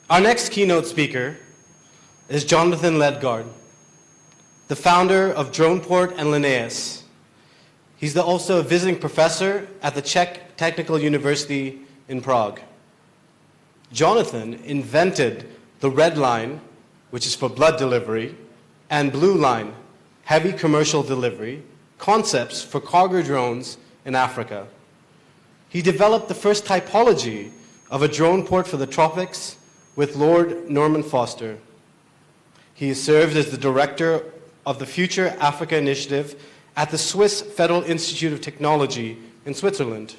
Our next keynote speaker is Jonathan Ledgard, the founder of Droneport and Linnaeus. He's also a visiting professor at the Czech Technical University in Prague. Jonathan invented the red line, which is for blood delivery, and blue line, heavy commercial delivery, concepts for cargo drones in Africa. He developed the first typology of a drone port for the tropics with Lord Norman Foster. He served as the director of the Future Africa Initiative at the Swiss Federal Institute of Technology in Switzerland.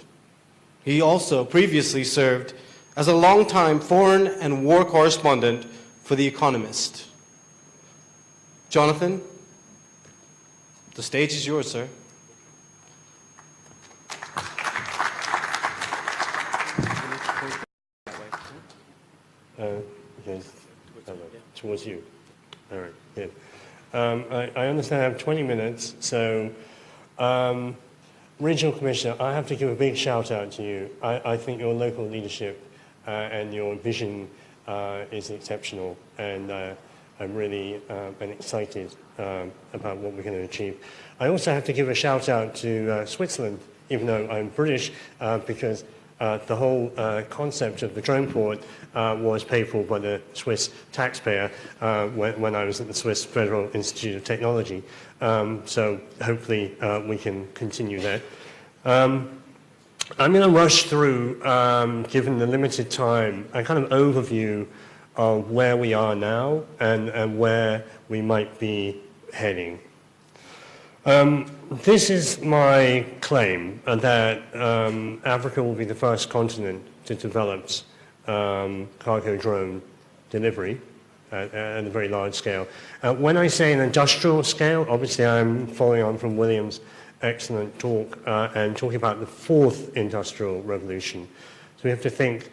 He also previously served as a longtime foreign and war correspondent for The Economist. Jonathan, the stage is yours, sir. Okay, towards you. All right, good. I understand I have 20 minutes, so Regional Commissioner, I have to give a big shout out to you. I think your local leadership and your vision is exceptional, and I'm really excited about what we're going to achieve. I also have to give a shout out to Switzerland, even though I'm British, because the whole concept of the drone port was paid for by the Swiss taxpayer when I was at the Swiss Federal Institute of Technology. So hopefully we can continue that. I'm going to rush through, given the limited time, a kind of overview of where we are now and where we might be heading. This is my claim that Africa will be the first continent to develop cargo drone delivery at a very large scale. When I say an industrial scale, obviously I'm following on from William's excellent talk and talking about the fourth industrial revolution. So we have to think,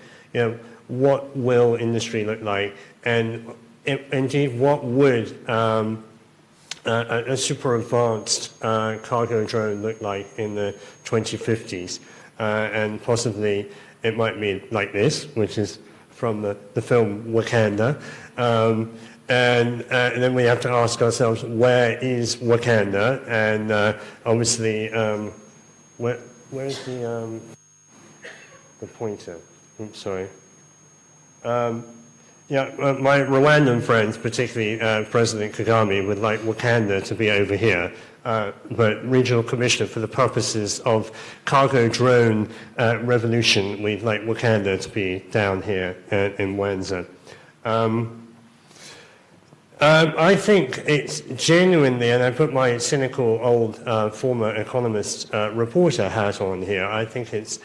what will industry look like, and indeed what would a super advanced cargo drone look like in the 2050s, and possibly it might be like this, which is from the film Wakanda, and then we have to ask ourselves, where is Wakanda? And obviously, where's the pointer? Oops, sorry. My Rwandan friends, particularly President Kagame, would like Wakanda to be over here. But Regional Commissioner, for the purposes of cargo drone revolution, we'd like Wakanda to be down here in Rwanda. I think it's genuinely, and I put my cynical old former Economist reporter hat on here, I think it's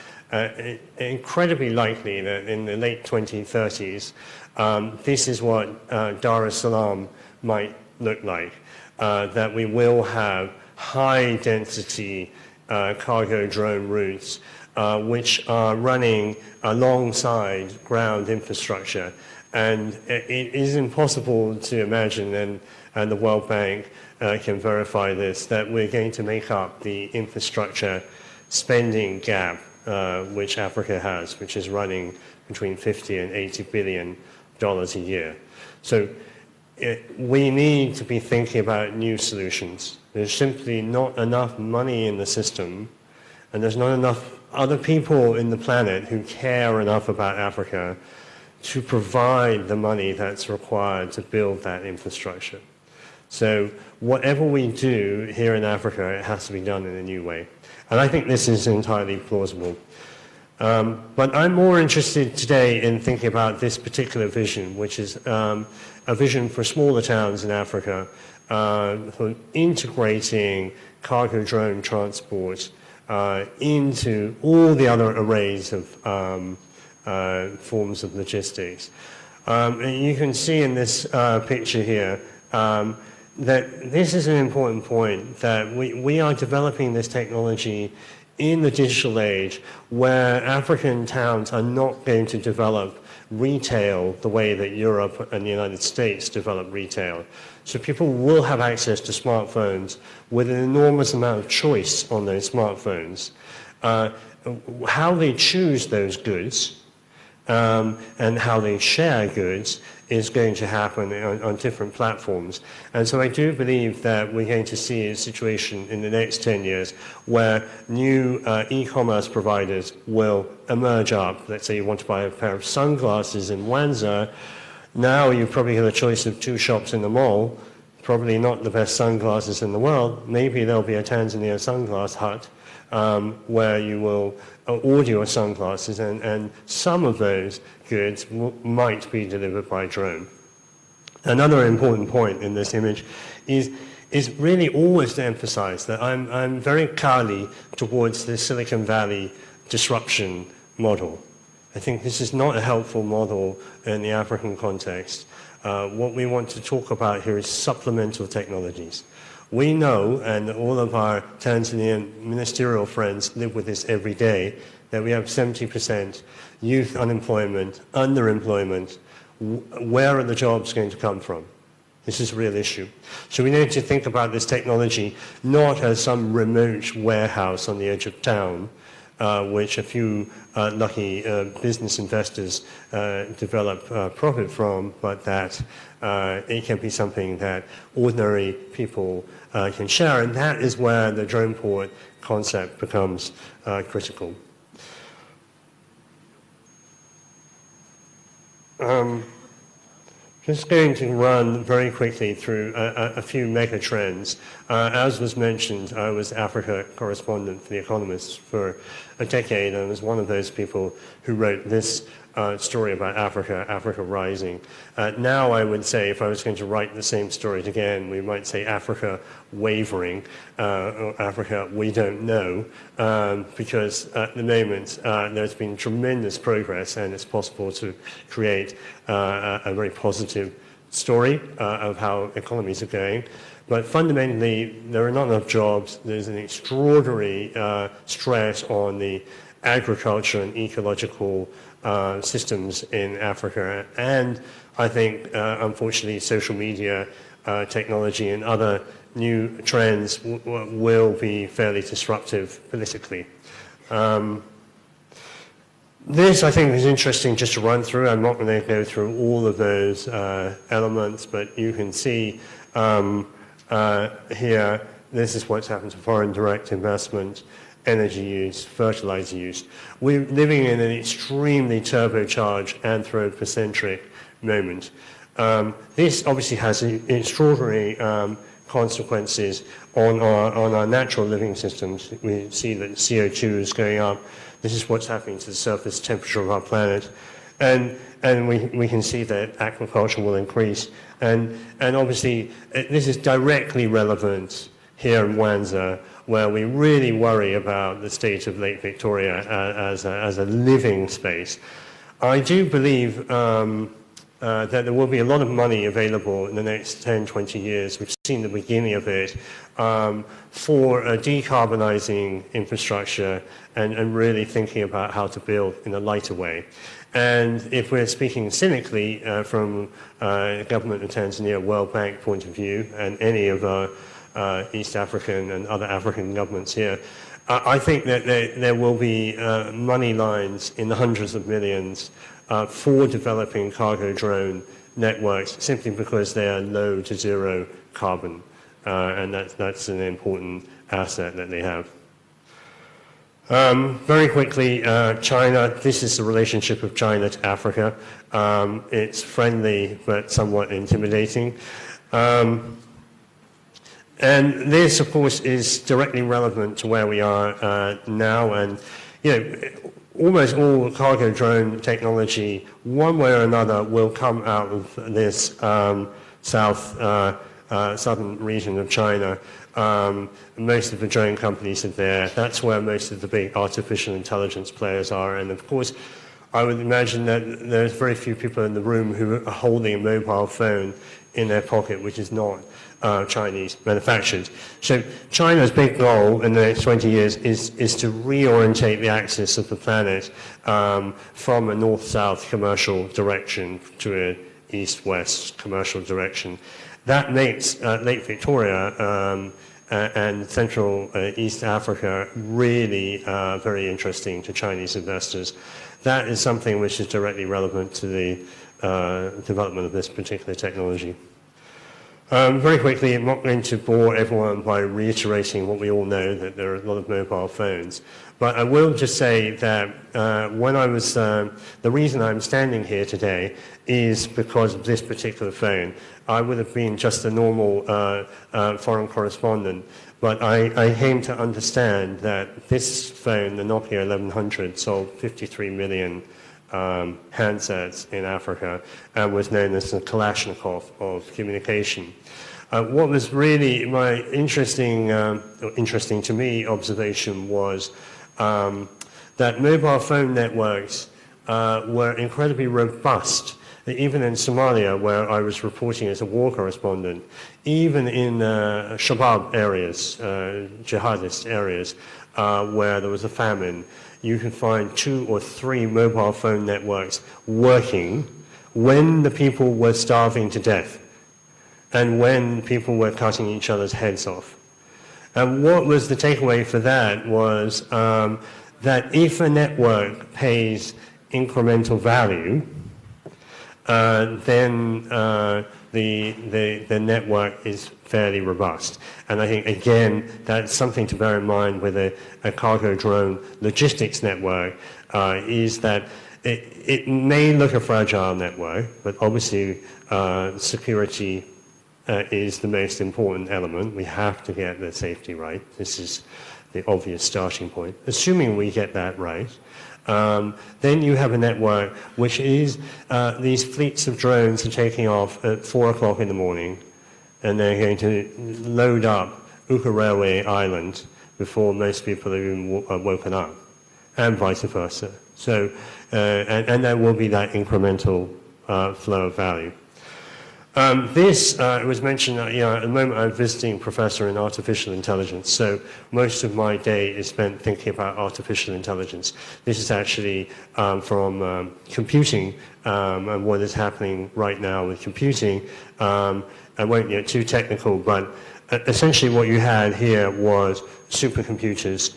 incredibly likely that in the late 2030s, this is what Dar es Salaam might look like, that we will have high-density cargo drone routes which are running alongside ground infrastructure. And it is impossible to imagine, and the World Bank can verify this, that we're going to make up the infrastructure spending gap which Africa has, which is running between 50 and 80 billion dollars a year. So we need to be thinking about new solutions. There's simply not enough money in the system, and there's not enough other people in the planet who care enough about Africa to provide the money that's required to build that infrastructure. So whatever we do here in Africa, it has to be done in a new way. And I think this is entirely plausible. But I'm more interested today in thinking about this particular vision, which is a vision for smaller towns in Africa, for integrating cargo drone transport into all the other arrays of forms of logistics. And you can see in this picture here that this is an important point, that we are developing this technology in the digital age where African towns are not going to develop retail the way that Europe and the United States develop retail. So people will have access to smartphones with an enormous amount of choice on those smartphones. How they choose those goods and how they share goods is going to happen on different platforms. And so I do believe that we're going to see a situation in the next 10 years where new e-commerce providers will emerge up. Let's say you want to buy a pair of sunglasses in Rwanda. Now you probably have a choice of 2 shops in the mall, probably not the best sunglasses in the world. Maybe there'll be a Tanzania sunglass hut where you will order your sunglasses, and some of those goods might be delivered by drone. Another important point in this image is really always to emphasize that I'm very kali towards the Silicon Valley disruption model. I think this is not a helpful model in the African context. What we want to talk about here is supplemental technologies. We know, and all of our Tanzanian ministerial friends live with this every day, that we have 70% youth unemployment, underemployment. Where are the jobs going to come from? This is a real issue. So we need to think about this technology not as some remote warehouse on the edge of town, which a few lucky business investors develop profit from, but that it can be something that ordinary people can share, and that is where the drone port concept becomes critical. Just going to run very quickly through a few mega trends. As was mentioned, I was Africa correspondent for The Economist for a decade, and was one of those people who wrote this story about Africa rising. Now I would say, if I was going to write the same story again, we might say Africa wavering, or Africa we don't know, because at the moment there's been tremendous progress, and it's possible to create a very positive story of how economies are going. But fundamentally, there are not enough jobs. There's an extraordinary stress on the agriculture and ecological systems in Africa. And I think, unfortunately, social media, technology, and other new trends will be fairly disruptive politically. This, I think, is interesting just to run through. I'm not going to go through all of those elements, but you can see here, this is what's happened to foreign direct investment, energy use, fertilizer use. We're living in an extremely turbocharged anthropocentric moment. This obviously has extraordinary consequences on our natural living systems. We see that CO2 is going up. This is what's happening to the surface temperature of our planet. And we can see that aquaculture will increase. And obviously, this is directly relevant here in Rwanda, where we really worry about the state of Lake Victoria as a living space. I do believe that there will be a lot of money available in the next 10, 20 years. We've seen the beginning of it for decarbonizing infrastructure and really thinking about how to build in a lighter way. And if we're speaking cynically from government of Tanzania, World Bank point of view, and any of our East African and other African governments here, I think that there will be money lines in the hundreds of millions for developing cargo drone networks, simply because they are low to zero carbon, and that's an important asset that they have. Very quickly, China. This is the relationship of China to Africa. It's friendly but somewhat intimidating. And this, of course, is directly relevant to where we are now. And almost all cargo drone technology, one way or another, will come out of this southern region of China. Most of the drone companies are there. That's where most of the big artificial intelligence players are. And of course, I would imagine that there's very few people in the room who are holding a mobile phone in their pocket, which is not Chinese manufactured. So China's big goal in the next 20 years is to reorientate the axis of the planet from a north-south commercial direction to an east-west commercial direction. That makes Lake Victoria and Central East Africa really very interesting to Chinese investors. That is something which is directly relevant to the development of this particular technology. Very quickly, I'm not going to bore everyone by reiterating what we all know, that there are a lot of mobile phones. But I will just say that when I was, the reason I'm standing here today is because of this particular phone. I would have been just a normal foreign correspondent, but I came to understand that this phone, the Nokia 1100, sold 53 million handsets in Africa and was known as the Kalashnikov of communication. What was really my interesting to me observation was that mobile phone networks were incredibly robust, even in Somalia, where I was reporting as a war correspondent, even in Shabab areas, jihadist areas, where there was a famine. You can find 2 or 3 mobile phone networks working when the people were starving to death and when people were cutting each other's heads off. And what was the takeaway for that was that if a network pays incremental value, then the network is fairly robust. And I think, again, that's something to bear in mind with a cargo drone logistics network, is that it may look a fragile network, but obviously security is the most important element. We have to get the safety right. This is the obvious starting point. Assuming we get that right, then you have a network which is these fleets of drones are taking off at 4 o'clock in the morning, and they're going to load up Uka Railway Island before most people have even woken up, and vice versa. So, and there will be that incremental flow of value. This was mentioned, at the moment I'm visiting professor in artificial intelligence, so most of my day is spent thinking about artificial intelligence. This is actually from computing and what is happening right now with computing. I won't get too technical, but essentially what you had here was supercomputers,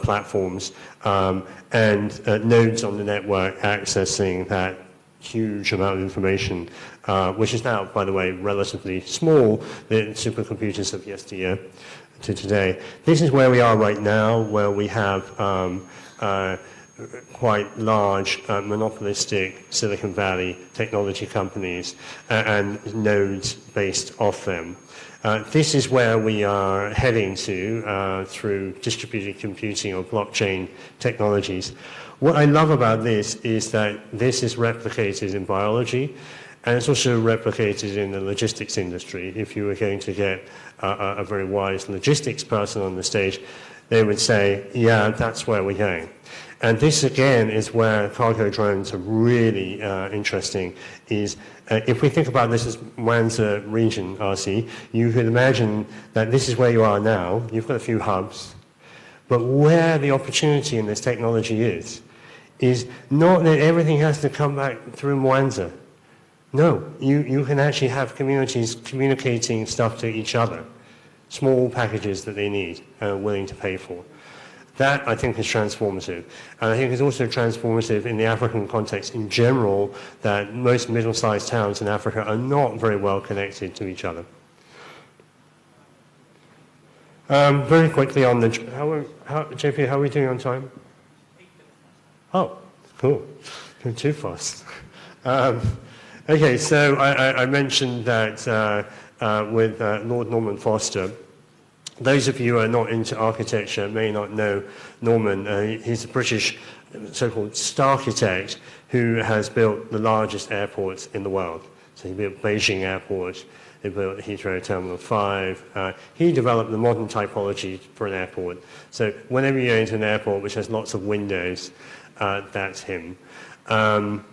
platforms, and nodes on the network accessing that huge amount of information, which is now, by the way, relatively small, the supercomputers of yesteryear to today. This is where we are right now, where we have quite large monopolistic Silicon Valley technology companies and nodes based off them. This is where we are heading to through distributed computing or blockchain technologies. What I love about this is that this is replicated in biology, and it's also replicated in the logistics industry. If you were going to get a very wise logistics person on the stage, they would say, yeah, that's where we're going. And this, again, is where cargo drones are really interesting, is if we think about this as Rwanda region, RC, you could imagine that this is where you are now. You've got a few hubs. But where the opportunity in this technology is not that everything has to come back through Rwanda. No, you can actually have communities communicating stuff to each other, small packages that they need and are willing to pay for. That, I think, is transformative. And I think it's also transformative in the African context in general, that most middle-sized towns in Africa are not very well connected to each other. Very quickly on the... JP, how are we doing on time? Oh, cool. Going too fast. Okay, so I mentioned that with Lord Norman Foster. Those of you who are not into architecture may not know Norman. He's a British so-called starchitect who has built the largest airports in the world. So he built Beijing Airport, he built Heathrow Terminal 5. He developed the modern typology for an airport. So whenever you go into an airport which has lots of windows, that's him. And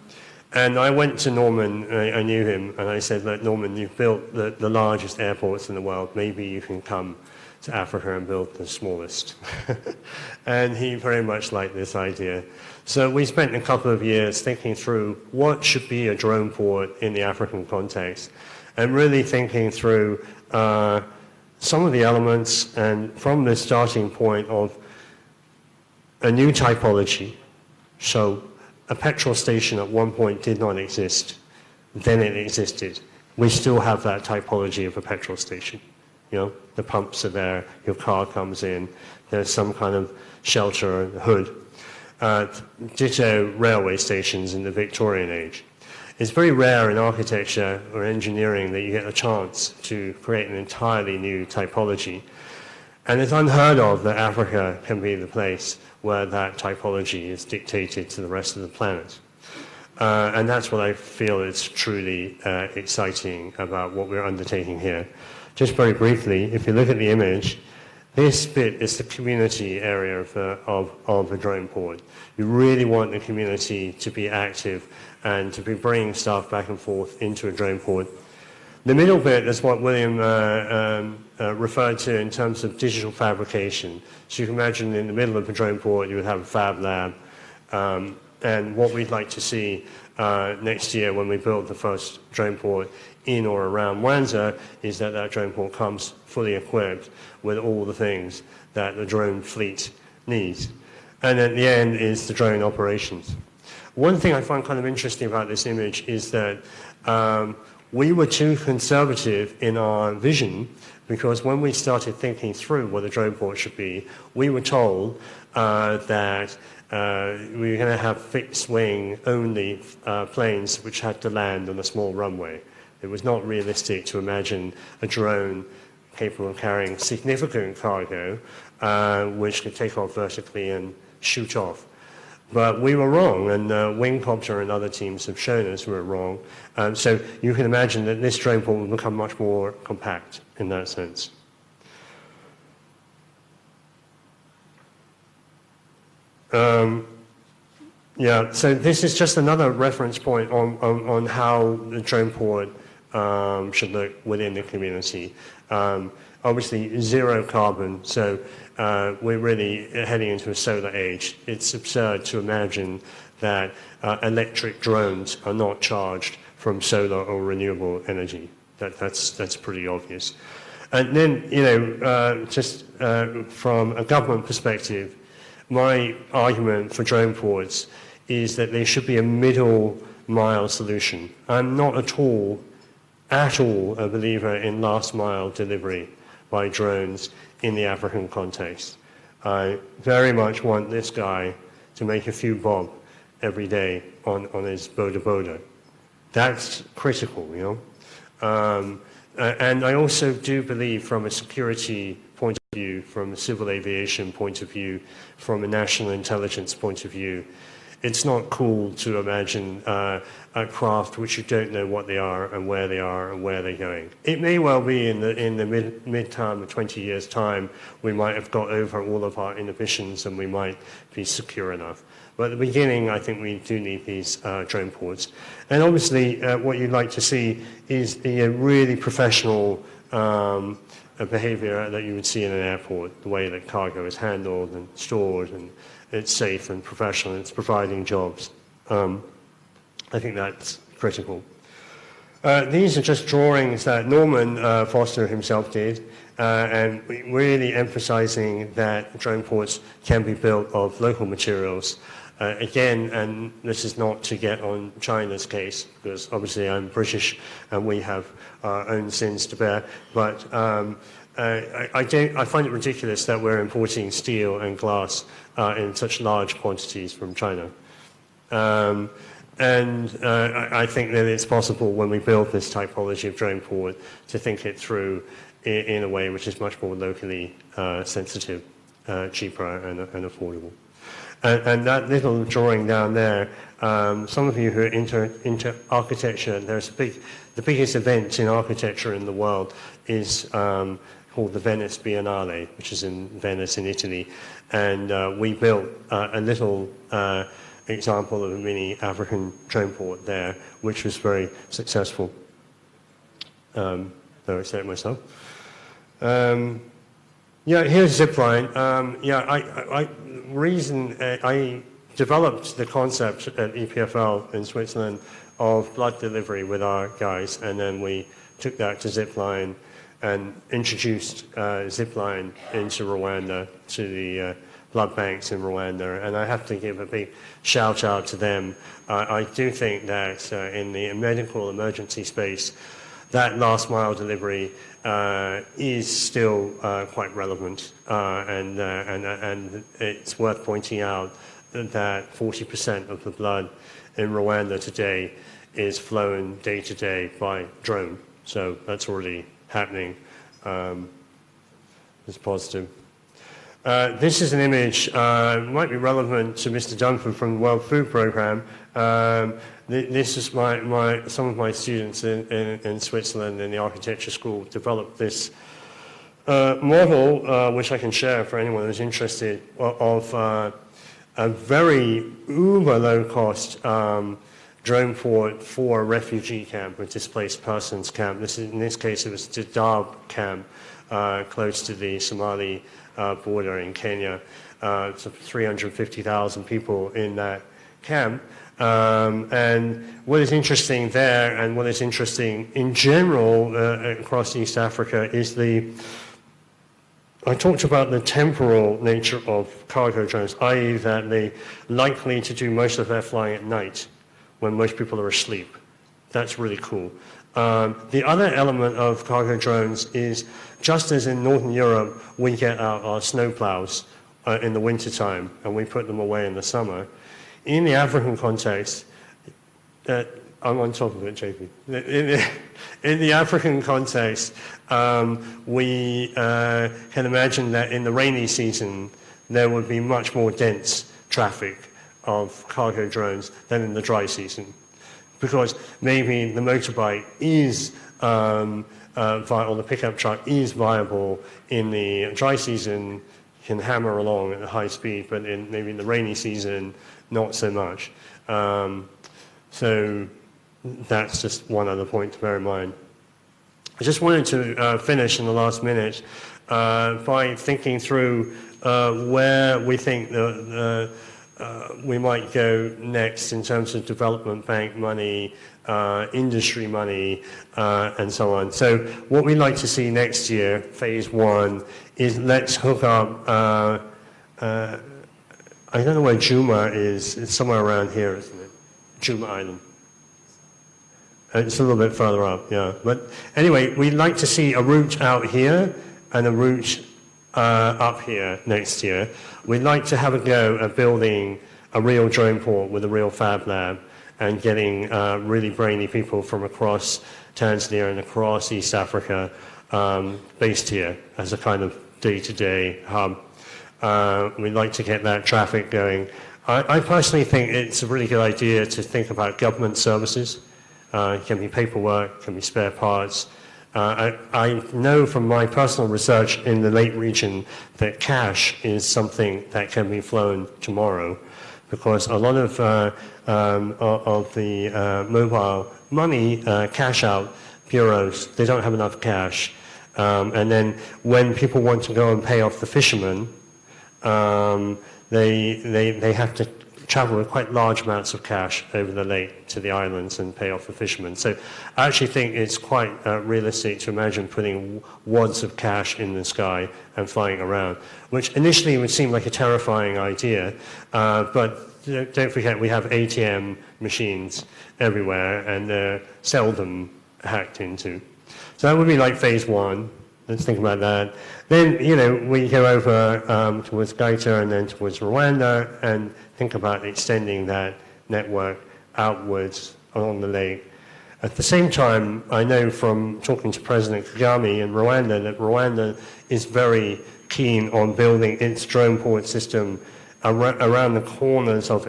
I went to Norman, I knew him, and I said, look, Norman, you've built the largest airports in the world. Maybe you can come to Africa and build the smallest. And he very much liked this idea. So we spent a couple of years thinking through what should be a drone port in the African context, and really thinking through some of the elements, and from the starting point of a new typology, so a petrol station at one point did not exist, then it existed. We still have that typology of a petrol station. You know, the pumps are there, your car comes in, there's some kind of shelter and hood. Ditto railway stations in the Victorian age. It's very rare in architecture or engineering that you get a chance to create an entirely new typology. And it's unheard of that Africa can be the place where that typology is dictated to the rest of the planet. And that's what I feel is truly exciting about what we're undertaking here. Just very briefly, if you look at the image, this bit is the community area of a drone port. You really want the community to be active and to be bringing stuff back and forth into a drone port. The middle bit is what William referred to in terms of digital fabrication. So you can imagine in the middle of a drone port you would have a fab lab. And what we'd like to see next year when we build the first drone port in or around Rwanda is that that drone port comes fully equipped with all the things that the drone fleet needs. And at the end is the drone operations. One thing I find kind of interesting about this image is that we were too conservative in our vision, because when we started thinking through what a drone port should be, we were told that we were going to have fixed wing only planes which had to land on a small runway. It was not realistic to imagine a drone capable of carrying significant cargo which could take off vertically and shoot off. But we were wrong, and Wingcopter and other teams have shown us we were wrong. So you can imagine that this drone port will become much more compact in that sense. Yeah, so this is just another reference point on how the drone port should look within the community. Obviously, zero carbon, so we're really heading into a solar age. It's absurd to imagine that electric drones are not charged from solar or renewable energy. That's pretty obvious. And then, you know, just from a government perspective, my argument for drone ports is that there should be a middle mile solution. I'm not at all a believer in last mile delivery by drones in the African context. I very much want this guy to make a few bob every day on his boda. That's critical, you know. And I also do believe from a security point of view, from a civil aviation point of view, from a national intelligence point of view, it's not cool to imagine a craft which you don't know what they are and where they're going. It may well be in the mid-term of 20 years' time, we might have got over all of our inhibitions and we might be secure enough. But at the beginning, I think we do need these drone ports. And obviously, what you'd like to see is a really professional behavior that you would see in an airport, the way that cargo is handled and stored, and it's safe and professional, and it's providing jobs. I think that's critical. These are just drawings that Norman Foster himself did, and really emphasizing that drone ports can be built of local materials. Again, and this is not to get on China's case, because obviously I'm British and we have our own sins to bear, but I find it ridiculous that we're importing steel and glass in such large quantities from China. And I think that it's possible when we build this typology of drone port to think it through in a way which is much more locally sensitive, cheaper and affordable. And that little drawing down there, some of you who are into architecture, the biggest event in architecture in the world is called the Venice Biennale, which is in Venice in Italy. And we built a little example of a mini African drone port there, which was very successful. Though I said it myself. Yeah, here's Zipline. I developed the concept at EPFL in Switzerland of blood delivery with our guys, and then we took that to Zipline, and introduced Zipline into Rwanda, to the blood banks in Rwanda, and I have to give a big shout out to them. I do think that in the medical emergency space, that last mile delivery is still quite relevant, and it's worth pointing out that 40% of the blood in Rwanda today is flown day to day by drone. So that's already happening. It's positive. This is an image, might be relevant to Mr. Dunford from the World Food Programme. This is some of my students in Switzerland in the architecture school developed this model, which I can share for anyone who's interested, of a very uber low-cost drone port for a refugee camp, a displaced persons camp. In this case, it was Dadaab camp, close to the Somali border in Kenya. So 350,000 people in that camp. And what is interesting there, and what is interesting in general across East Africa, is I talked about the temporal nature of cargo drones, i.e. that they're likely to do most of their flying at night when most people are asleep. That's really cool. The other element of cargo drones is, just as in Northern Europe, we get out our snowplows in the wintertime and we put them away in the summer. In the African context, I'm on top of it, JP. In the African context, we can imagine that in the rainy season, there would be much more dense traffic of cargo drones than in the dry season. Because maybe the motorbike is, or the pickup truck is viable in the dry season, can hammer along at a high speed, but maybe in the rainy season, not so much. So that's just one other point to bear in mind. I just wanted to finish in the last minute by thinking through where we think we might go next in terms of development bank money, industry money, and so on. So what we'd like to see next year, phase one, is let's hook up, I don't know where Juma is. It's somewhere around here, isn't it? Juma Island. It's a little bit further up, yeah. But anyway, we'd like to see a route out here and a route up here next year. We'd like to have a go at building a real drone port with a real fab lab and getting really brainy people from across Tanzania and across East Africa based here as a kind of day-to-day hub. We'd like to get that traffic going. I personally think it's a really good idea to think about government services. It can be paperwork, it can be spare parts. I know from my personal research in the Lake region that cash is something that can be flown tomorrow, because a lot of the mobile money cash out bureaus, they don't have enough cash. And then when people want to go and pay off the fishermen, they have to travel with quite large amounts of cash over the lake to the islands and pay off the fishermen. So I actually think it's quite realistic to imagine putting wads of cash in the sky and flying around, which initially would seem like a terrifying idea, but don't forget we have ATM machines everywhere and they're seldom hacked into. So that would be like phase one. Let's think about that. Then, we go over towards Gaita and then towards Rwanda and think about extending that network outwards along the lake. At the same time, I know from talking to President Kagame in Rwanda that Rwanda is very keen on building its drone port system around the corners of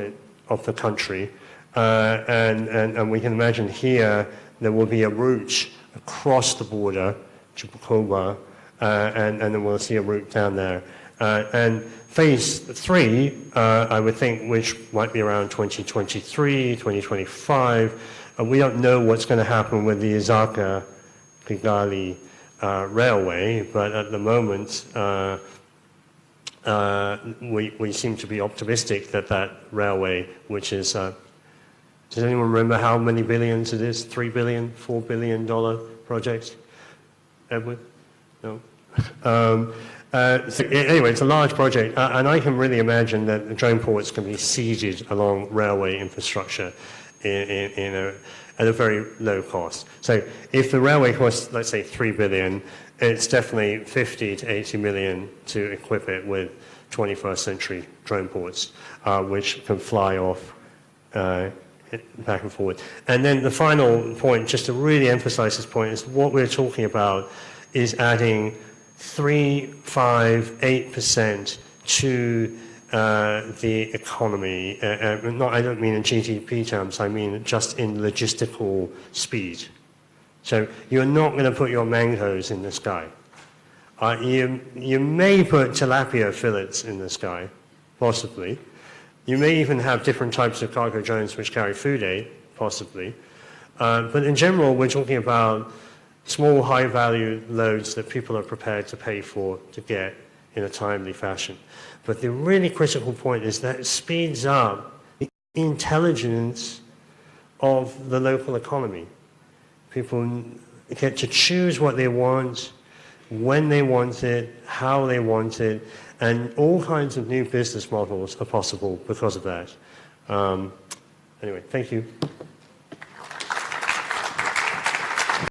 the country. And we can imagine here there will be a route across the border to Bukoba, and then we'll see a route down there. And phase three, I would think, which might be around 2023, 2025. We don't know what's going to happen with the Isaka-Kigali railway, but at the moment, we seem to be optimistic that that railway, which is, does anyone remember how many billions it is? $3 billion, $4 billion project? Edward? No. So anyway, it's a large project, and I can really imagine that the drone ports can be seeded along railway infrastructure at a very low cost. So if the railway costs, let's say, 3 billion, it's definitely 50 to 80 million to equip it with 21st century drone ports, which can fly off back and forward. And then the final point, just to really emphasize this point, is what we're talking about is adding 3, 5, 8% to the economy. I don't mean in GDP terms, I mean just in logistical speed. So you're not going to put your mangoes in the sky. You may put tilapia fillets in the sky, possibly. You may even have different types of cargo drones which carry food aid, possibly. But in general, we're talking about small, high-value loads that people are prepared to pay for to get in a timely fashion. But the really critical point is that it speeds up the intelligence of the local economy. People get to choose what they want, when they want it, how they want it, and all kinds of new business models are possible because of that. Anyway, thank you.